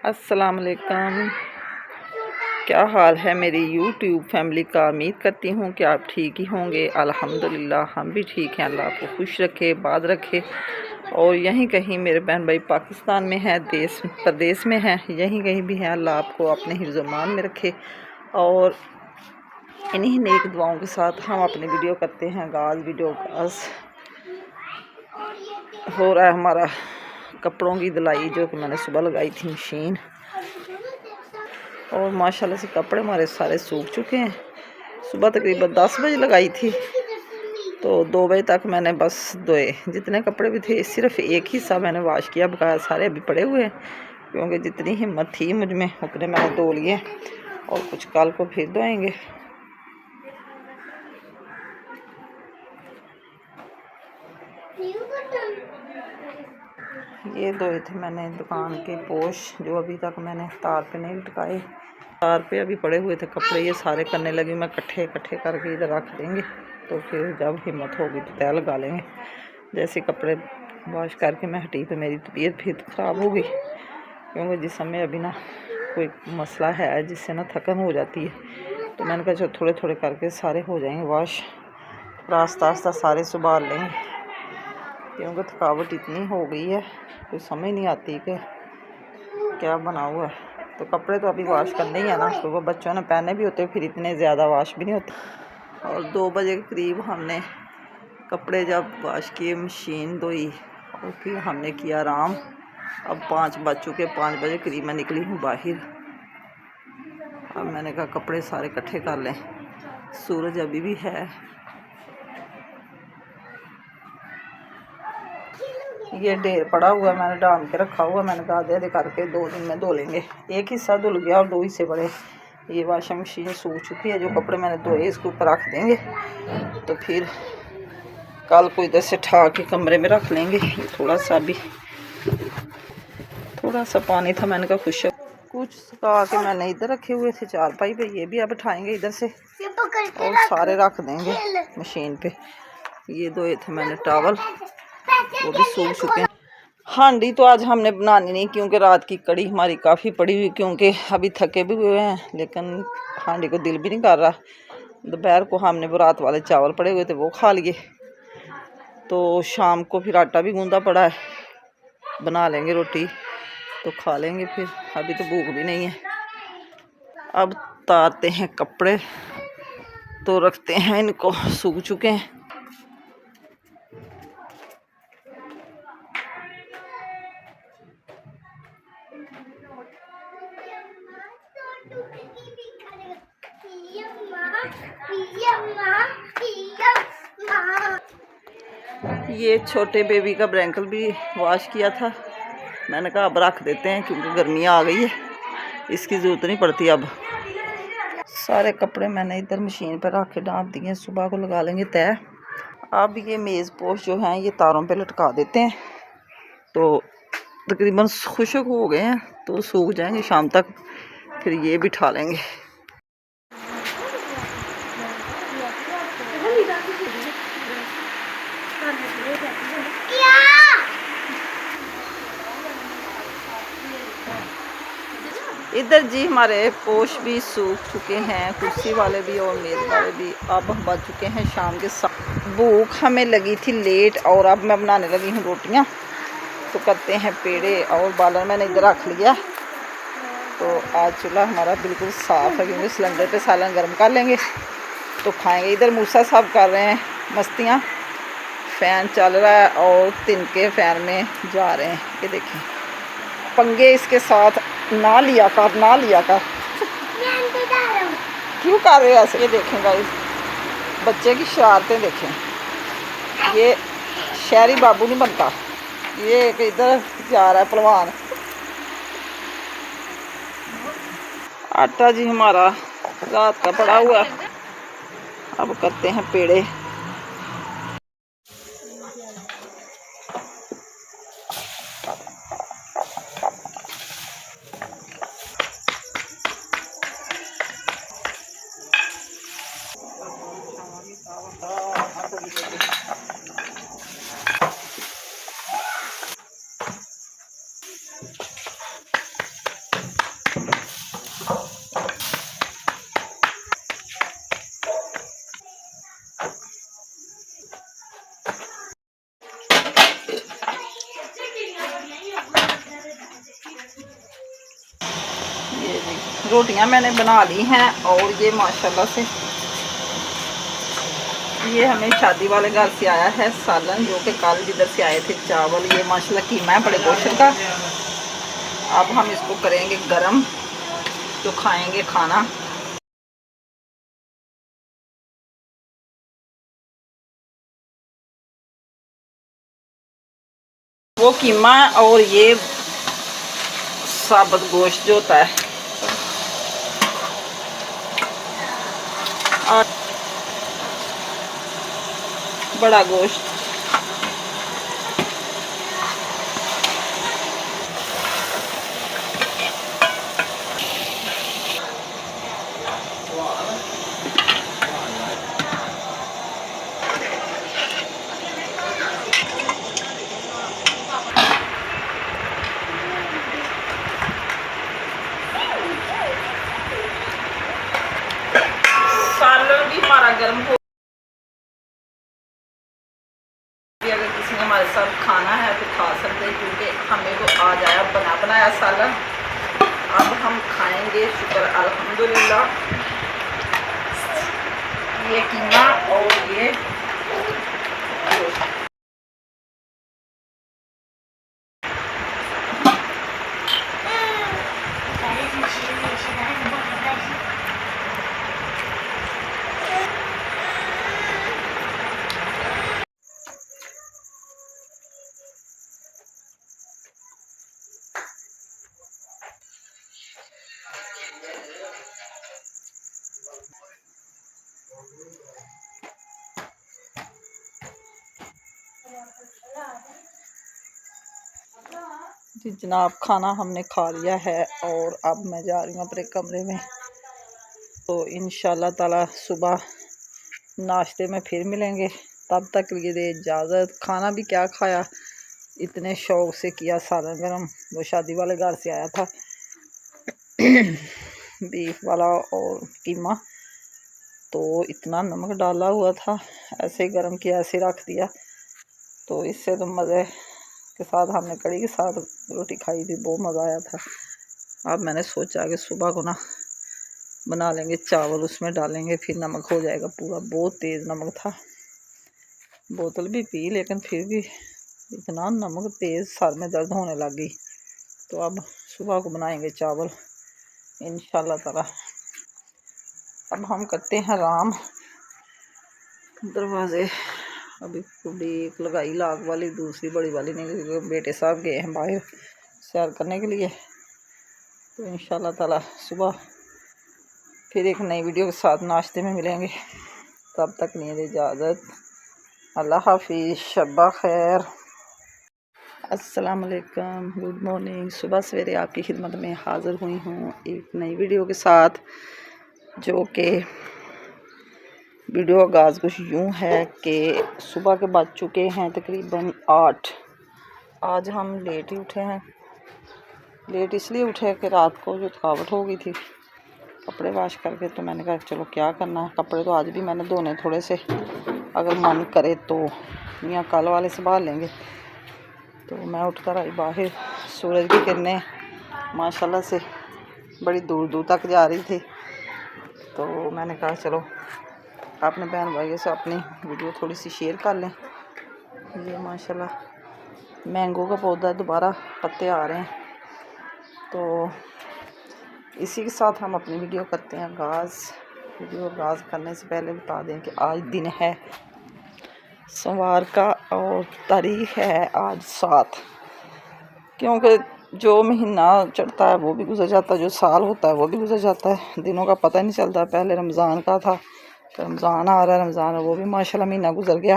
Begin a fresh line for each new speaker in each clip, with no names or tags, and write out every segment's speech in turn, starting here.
अस्सलाम वालेकुम। क्या हाल है मेरी यूट्यूब फैमिली का। उम्मीद करती हूँ कि आप ठीक ही होंगे। अल्हम्दुलिल्लाह हम भी ठीक हैं। अल्लाह आपको खुश रखे, बाद रखे। और यहीं कहीं मेरे बहन भाई पाकिस्तान में हैं, देश प्रदेश में हैं, यहीं कहीं भी हैं, अल्लाह आपको अपने हिफ्ज़-ओ-मान में रखे। और इन्हीं नेक दुआओं के साथ हम अपनी वीडियो करते हैं आगाज़। वीडियो आगाज़ हो रहा है हमारा कपड़ों की धुलाई, जो कि मैंने सुबह लगाई थी मशीन। और माशाल्लाह से कपड़े हमारे सारे सूख चुके हैं। सुबह तकरीबन 10 बजे लगाई थी तो 2 बजे तक मैंने बस धोए। जितने कपड़े भी थे सिर्फ एक हिस्सा मैंने वाश किया, बकाया सारे अभी पड़े हुए हैं, क्योंकि जितनी हिम्मत थी मुझ में उतने मैंने धो लिए और कुछ कल को फिर धोएंगे। ये धोए थे मैंने दुकान के पोश, जो अभी तक मैंने तार पे नहीं लटकाए। तार पे अभी पड़े हुए थे कपड़े, ये सारे करने लगी मैं इकट्ठे करके इधर रख देंगे, तो फिर जब हिम्मत होगी तो तय लगा लेंगे। जैसे कपड़े वॉश करके मैं हटी तो मेरी तबीयत फिर ख़राब हो गई, क्योंकि जिस समय अभी ना कोई मसला है जिससे ना थकन हो जाती है। तो मैंने कहा चलो थोड़े थोड़े करके सारे हो जाएंगे वॉश, और आस्ता आस्ता सारे संभाल लेंगे, क्योंकि थकावट इतनी हो गई है कोई समझ नहीं आती कि क्या बना हुआ है। तो कपड़े तो अभी वॉश करने ही है ना, तो वो बच्चों ने पहने भी होते फिर इतने ज़्यादा वॉश भी नहीं होते। और 2 बजे के करीब हमने कपड़े जब वॉश किए, मशीन धोई और फिर हमने किया आराम। अब 5 बज चुके, 5 बजे करीब मैं निकली हूँ बाहर। अब मैंने कहा कपड़े सारे इकट्ठे कर लें, सूरज अभी भी है। ये ढेर पड़ा हुआ मैंने डाल के रखा हुआ, मैंने कहा आधे आधे करके 2 दिन में धो लेंगे। एक हिस्सा धुल गया और 2 हिस्से बड़े। ये वॉशिंग मशीन सूख चुकी है, जो कपड़े मैंने धोए इसके ऊपर रख देंगे, तो फिर कल को इधर से ठा के कमरे में रख लेंगे। थोड़ा सा पानी था, मैंने कहा खुश कुछ सुखा के मैंने इधर रखे हुए थे चारपाई पे, ये भी अब उठाएंगे इधर से और सारे रख देंगे मशीन पे। ये धोए थे मैंने टावल, वो भी सूख चुके हैं। हांडी तो आज हमने बनानी नहीं, क्योंकि रात की कड़ी हमारी काफ़ी पड़ी हुई, क्योंकि अभी थके भी हुए हैं, लेकिन हांडी को दिल भी नहीं कर रहा। दोपहर को हमने वो रात वाले चावल पड़े हुए थे वो खा लिए, तो शाम को फिर आटा भी गूंदा पड़ा है, बना लेंगे रोटी तो खा लेंगे फिर। अभी तो भूख भी नहीं है। अब उतारते हैं कपड़े तो रखते हैं इनको, सूख चुके हैं। ये छोटे बेबी का ब्रैंकल भी वॉश किया था, मैंने कहा अब रख देते हैं, क्योंकि गर्मियाँ आ गई है, इसकी ज़रूरत नहीं पड़ती। अब सारे कपड़े मैंने इधर मशीन पर रख के डाल दिए, सुबह को लगा लेंगे तय। अब ये मेज़ पोश जो हैं ये तारों पे लटका देते हैं, तो तकरीबन खुश्क हो गए हैं, तो सूख जाएंगे शाम तक, फिर ये बिठा लेंगे। इधर जी हमारे पोश भी सूख चुके हैं, कुर्सी वाले भी और मेज़ वाले भी। अब हम बज चुके हैं शाम के 7। भूख हमें लगी थी लेट, और अब मैं बनाने लगी हूँ रोटियाँ। तो करते हैं पेड़े, और बालन मैंने इधर रख लिया। तो आज चूल्हा हमारा बिल्कुल साफ़ है, क्योंकि सिलेंडर पे सालन गर्म कर लेंगे तो खाएंगे। इधर मूसा साहब कर रहे हैं मस्तियाँ, फ़ैन चल रहा है और तिनके फ़ैन में जा रहे हैं। ये देखें पंगे इसके साथ, ना लिया कर क्यों कर रहे हो ऐसे। ये देखें गाइस बच्चे की शरारतें देखें, ये शहरी बाबू नहीं बनता, ये इधर जा रहा है पहलवान। आटा जी हमारा रात का पड़ा हुआ, अब करते हैं पेड़े। ये जी रोटियां मैंने बना ली हैं। और ये माशाल्लाह से ये हमें शादी वाले घर से आया है सालन, जो कि कल जिधर से आए थे चावल। ये माशाल्लाह कीमा है बड़े गोश्त का। अब हम इसको करेंगे गरम तो खाएंगे खाना। वो कीमा और ये साबुत गोश्त जो होता है और बड़ा गोश्त। सालन भी हमारा गर्म हो। अगर किसी ने हमारे साथ खाना है तो खा सकते हैं, क्योंकि हमें वो आ जाया बना बनाया सालन। अब हम खाएंगे शुक्र अल्हम्दुलिल्लाह ये कीमा और ये जी जनाब, खाना हमने खा लिया है और अब मैं जा रही हूँ अपने कमरे में। तो इंशाल्लाह ताला सुबह नाश्ते में फिर मिलेंगे। तब तक के लिए दे इजाज़त। खाना भी क्या खाया, इतने शौक़ से किया सालन गरम। वो शादी वाले घर से आया था बीफ वाला और कीमा, तो इतना नमक डाला हुआ था, ऐसे ही गरम किया, ऐसे रख दिया। तो इससे तो मज़े के साथ हमने कड़ी के साथ रोटी खाई थी, बहुत मज़ा आया था। अब मैंने सोचा कि सुबह को ना बना लेंगे चावल, उसमें डालेंगे, फिर नमक हो जाएगा पूरा। बहुत तेज़ नमक था, बोतल भी पी लेकिन फिर भी इतना नमक तेज़, सर में दर्द होने लग गई। तो अब सुबह को बनाएंगे चावल इंशाल्लाह ताला। अब हम करते हैं आराम। दरवाज़े अभी कुंडी एक लगाई लाग वाली, दूसरी बड़ी वाली नहीं, क्योंकि बेटे साहब गए हैं बाहर सैर करने के लिए। तो इंशाल्लाह ताला सुबह फिर एक नई वीडियो के साथ नाश्ते में मिलेंगे। तब तक नहीं दे इजाज़त। अल्लाह हाफिज़, शब्बा खैर। अस्सलाम वालेकुम, गुड मॉर्निंग। सुबह सवेरे आपकी खिदमत में हाज़िर हुई हूँ एक नई वीडियो के साथ, जो कि वीडियो आगाज़ कुछ यूँ है कि सुबह के बज चुके हैं तकरीबन 8। आज हम लेट ही उठे हैं। लेट इसलिए उठे कि रात को जो थकावट हो गई थी कपड़े वॉश करके, तो मैंने कहा चलो क्या करना है, कपड़े तो आज भी मैंने धोने थोड़े से, अगर मन करे तो या कल वाले संभाल लेंगे। तो मैं उठकर आई बाहर। सूरज की किरणें माशाल्लाह से बड़ी दूर दूर तक जा रही थी। तो मैंने कहा चलो अपने बहन भाइयों से अपनी वीडियो थोड़ी सी शेयर कर लें। ये माशाल्लाह मैंगो का पौधा दोबारा पत्ते आ रहे हैं। तो इसी के साथ हम अपनी वीडियो करते हैं आगाज़। वीडियो आगाज़ करने से पहले बता दें कि आज दिन है सोमवार का और तारीख़ है आज 7, क्योंकि जो महीना चढ़ता है वो भी गुजर जाता है, जो साल होता है वो भी गुजर जाता है, दिनों का पता नहीं चलता। पहले रमज़ान का था, रमज़ान आ रहा है, रमज़ान वो भी माशाल्लाह महीना गुजर गया।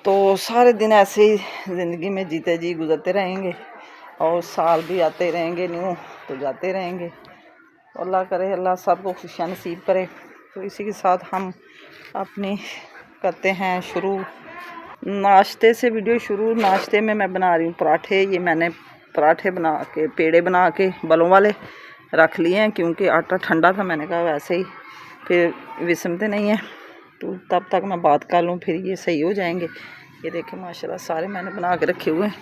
तो सारे दिन ऐसे ही ज़िंदगी में जीते जी गुजरते रहेंगे और साल भी आते रहेंगे, न्यू तो जाते रहेंगे। अल्लाह करे अल्लाह सबको खुशियाँ नसीब करे। तो इसी के साथ हम अपनी करते हैं शुरू नाश्ते से वीडियो शुरू। नाश्ते में मैं बना रही हूँ पराठे। ये मैंने पराठे बना के, पेड़े बना के बलों वाले रख लिए हैं, क्योंकि आटा ठंडा था। मैंने कहा वैसे ही फिर विसमते नहीं है, तो तब तक मैं बात कर लूँ, फिर ये सही हो जाएंगे। ये देखें माशाल्लाह सारे मैंने बना के रखे हुए हैं।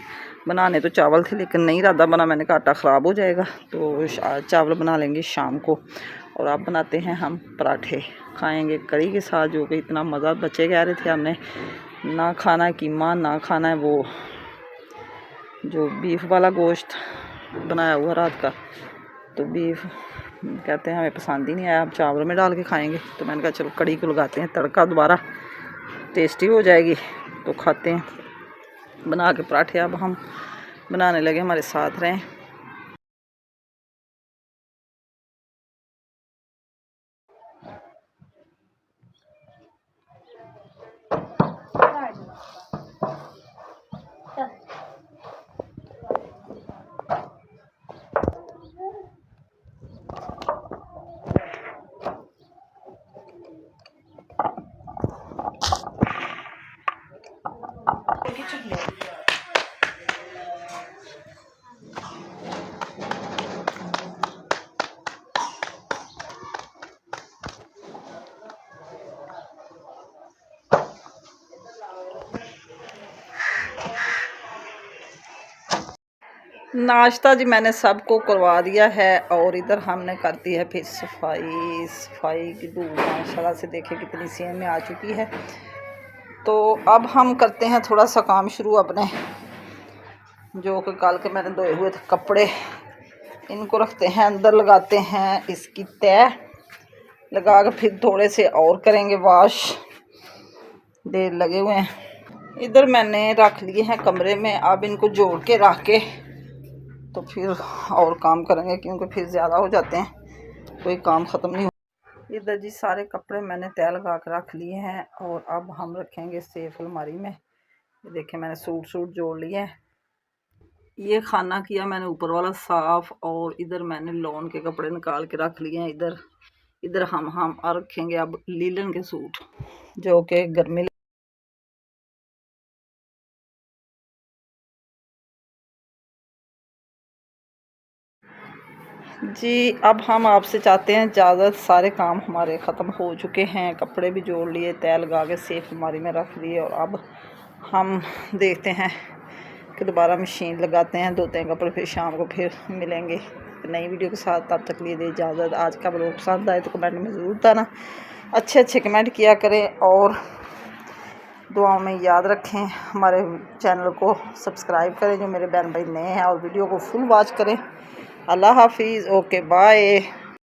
बनाने तो चावल थे, लेकिन नहीं इरादा बना, मैंने कहा आटा ख़राब हो जाएगा, तो चावल बना लेंगे शाम को। और अब बनाते हैं हम पराठे, खाएंगे कड़ी के साथ, जो कि इतना मज़ा। बच्चे कह रहे थे हमने ना खाना है कीमा, ना खाना है वो जो बीफ वाला गोश्त बनाया हुआ रात का, तो बीफ कहते हैं हमें पसंद ही नहीं आया, अब चावल में डाल के खाएंगे। तो मैंने कहा चलो कड़ी को लगाते हैं तड़का, दोबारा टेस्टी हो जाएगी। तो खाते हैं बना के पराठे। अब हम बनाने लगे, हमारे साथ रहें। नाश्ता जी मैंने सबको करवा दिया है, और इधर हमने कर दी है फिर सफाई की धूप माशाल्लाह से देखे कितनी सेम में आ चुकी है। तो अब हम करते हैं थोड़ा सा काम शुरू अपने, जो कि कल के मैंने धोए हुए थे कपड़े, इनको रखते हैं अंदर, लगाते हैं इसकी तय लगा कर, फिर थोड़े से और करेंगे वॉश, देर लगे हुए हैं। इधर मैंने रख लिए हैं कमरे में, अब इनको जोड़ के रख के तो फिर और काम करेंगे, क्योंकि फिर ज़्यादा हो जाते हैं, कोई काम ख़त्म नहीं हो। इधर जी सारे कपड़े मैंने तय लगा कर रख लिए हैं, और अब हम रखेंगे सेफ अलमारी में। ये देखें मैंने सूट जोड़ लिए हैं। ये खाना किया मैंने ऊपर वाला साफ़, और इधर मैंने लॉन के कपड़े निकाल के रख लिए हैं। इधर हम रखेंगे अब लीलन के सूट, जो कि गर्मी जी। अब हम आपसे चाहते हैं इजाज़त, सारे काम हमारे ख़त्म हो चुके हैं, कपड़े भी जोड़ लिए, तय लगा के सेफ अलमारी में रख लिए, और अब हम देखते हैं कि दोबारा मशीन लगाते हैं, धोते हैं कपड़े, फिर शाम को फिर मिलेंगे नई वीडियो के साथ। तब तक लिए दे इजाज़त। आज का ब्लॉग पसंद आए तो कमेंट में ज़रूर बताना, अच्छे कमेंट किया करें, और दुआओं में याद रखें। हमारे चैनल को सब्सक्राइब करें जो मेरे बहन भाई नए हैं, और वीडियो को फुल वॉच करें। अल्लाह हाफिज़, ओके बाय।